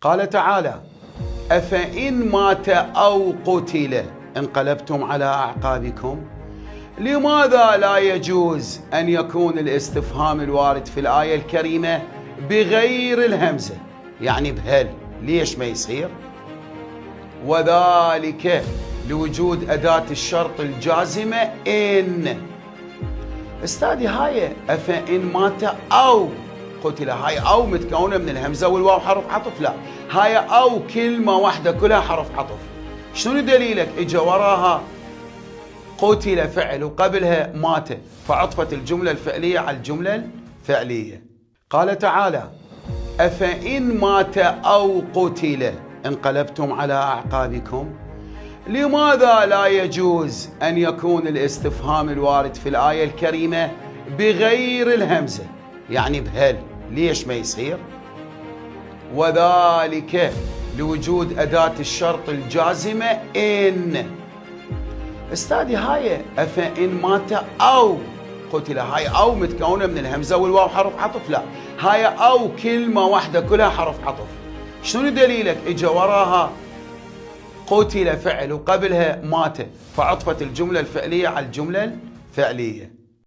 قال تعالى: أفإن مات أو قتل انقلبتم على أعقابكم. لماذا لا يجوز أن يكون الاستفهام الوارد في الآية الكريمة بغير الهمزة، يعني بهل؟ ليش ما يصير؟ وذلك لوجود أداة الشرط الجازمة إن. استاذي هاي أفإن مات أو قتل، هاي أو متكونة من الهمزة والواو حرف عطف؟ لا، هاي أو كلمة واحدة كلها حرف عطف. شنو دليلك؟ إجا وراها قتل فعل وقبلها مات، فعطفت الجملة الفعلية على الجملة الفعلية. قال تعالى: أفإن مات أو قتل انقلبتم على أعقابكم. لماذا لا يجوز أن يكون الاستفهام الوارد في الآية الكريمة بغير الهمزة، يعني بهل؟ ليش ما يصير؟ وذلك لوجود أداة الشرط الجازمة إن. استاذي هاي أفإن مات أو قتل، هاي أو متكونة من الهمزة والواو حرف عطف؟ لا، هاي أو كلمة واحدة كلها حرف عطف. شنو دليلك؟ إجا وراها قتل فعل وقبلها مات، فعطفت الجملة الفعلية على الجملة الفعلية.